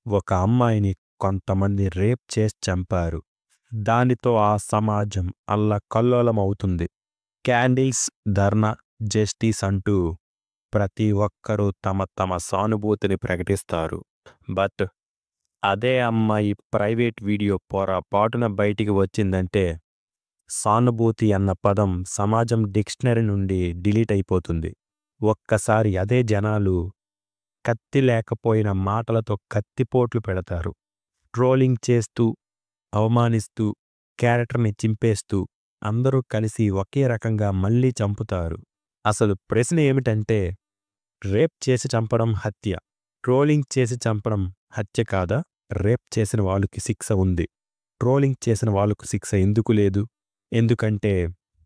ఒక అమ్మాయిని కొంతమంది రేప్ చేసి చంపారు. దానితో ఆ సమాజం అల్లకల్లోలమవుతుంది. క్యాండిల్స్, ధర్నా, జస్టిస్ అంటూ ప్రతి ఒక్కరూ తమ తమ సానుభూతిని ప్రకటిస్తారు. బట్ అదే అమ్మాయి ప్రైవేట్ వీడియో పొరపాటున బయటికి వచ్చిందంటే సానుభూతి అన్న పదం సమాజం డిక్షనరీ నుండి డిలీట్ అయిపోతుంది. ఒక్కసారి అదే జనాలు కత్తి లేకపోయిన మాటలతో కత్తిపోట్లు పెడతారు. ట్రోలింగ్ చేస్తూ, అవమానిస్తూ, క్యారెక్టర్ని చింపేస్తూ అందరూ కలిసి ఒకే రకంగా మళ్ళీ చంపుతారు. అసలు ప్రశ్న ఏమిటంటే, రేప్ చేసి చంపడం హత్య, ట్రోలింగ్ చేసి చంపడం హత్య కాదా? రేప్ చేసిన వాళ్ళకి శిక్ష ఉంది, ట్రోలింగ్ చేసిన వాళ్ళకు శిక్ష ఎందుకు లేదు? ఎందుకంటే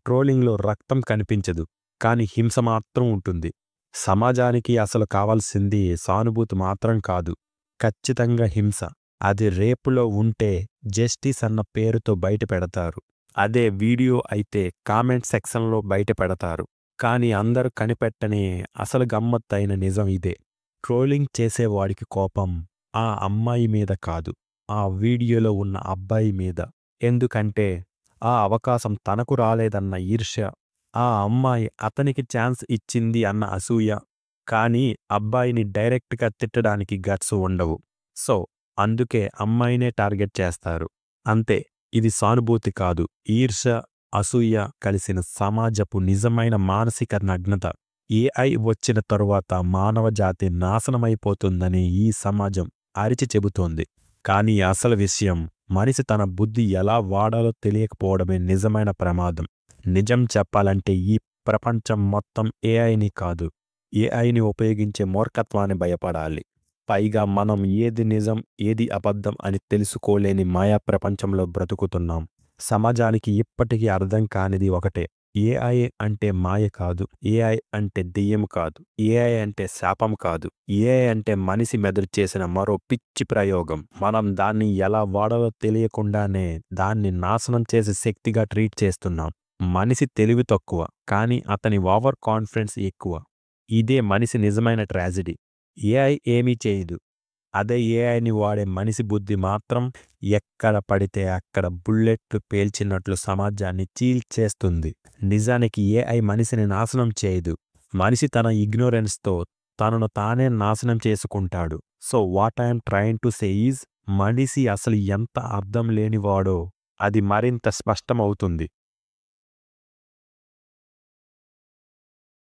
ట్రోలింగ్లో రక్తం కనిపించదు, కానీ హింస మాత్రం ఉంటుంది. సమాజానికి అసలు కావాల్సింది సానుభూతి మాత్రం కాదు, ఖచ్చితంగా హింస. అది రేపులో ఉంటే జస్టిస్ అన్న పేరుతో బయట పెడతారు. అదే వీడియో అయితే కామెంట్ సెక్షన్లో బయట పెడతారు. కానీ అందరూ కనిపెట్టని అసలు గమ్మత్తైన నిజం ఇదే. ట్రోలింగ్ చేసేవాడికి కోపం ఆ అమ్మాయి మీద కాదు, ఆ వీడియోలో ఉన్న అబ్బాయి మీద. ఎందుకంటే ఆ అవకాశం తనకు రాలేదన్న ఈర్ష్య, ఆ అమ్మాయి అతనికి ఛాన్స్ ఇచ్చింది అన్న అసూయ. కానీ అబ్బాయిని డైరెక్ట్గా తిట్టడానికి గట్స్ ఉండవు. సో అందుకే అమ్మాయినే టార్గెట్ చేస్తారు. అంతే. ఇది సానుభూతి కాదు, ఈర్ష్య, అసూయ కలిసిన సమాజపు నిజమైన మానసిక నగ్నత. ఏఐ వచ్చిన తరువాత మానవ జాతి నాశనమైపోతుందని ఈ సమాజం అరిచి చెబుతోంది. కానీ అసలు విషయం, మనిషి తన బుద్ధి ఎలా వాడాలో తెలియకపోవడమే నిజమైన ప్రమాదం. నిజం చెప్పాలంటే ఈ ప్రపంచం మొత్తం ఏఐని కాదు, ఏఐని ఉపయోగించే మూర్ఖత్వాన్ని భయపడాలి. పైగా మనం ఏది నిజం ఏది అబద్ధం అని తెలుసుకోలేని మాయా ప్రపంచంలో బ్రతుకుతున్నాం. సమాజానికి ఇప్పటికీ అర్థం కానిది ఒకటే, ఏఐ అంటే మాయ కాదు, ఏఐ అంటే దెయ్యం కాదు, ఏఐ అంటే శాపం కాదు, ఏఐ అంటే మనిషి మెదడు చేసిన మరో పిచ్చి ప్రయోగం. మనం దాన్ని ఎలా వాడాలో తెలియకుండానే దాన్ని నాశనం చేసే శక్తిగా ట్రీట్ చేస్తున్నాం. మనిషి తెలివి తక్కువ, కానీ అతని ఓవర్ కాన్ఫిడెన్స్ ఎక్కువ. ఇదే మనిషి నిజమైన ట్రాజెడీ. ఏఐ ఏమీ చేయదు, అదే ఏఐని వాడే మనిషి బుద్ధి మాత్రం ఎక్కడ పడితే అక్కడ బుల్లెట్లు పేల్చినట్లు సమాజాన్ని చీల్చేస్తుంది. నిజానికి ఏఐ మనిషిని నాశనం చేయదు, మనిషి తన ఇగ్నోరెన్స్తో తనను తానే నాశనం చేసుకుంటాడు. So what I'm trying to say is, మనిషి అసలు ఎంత అర్థం లేనివాడో అది మరింత స్పష్టమవుతుంది.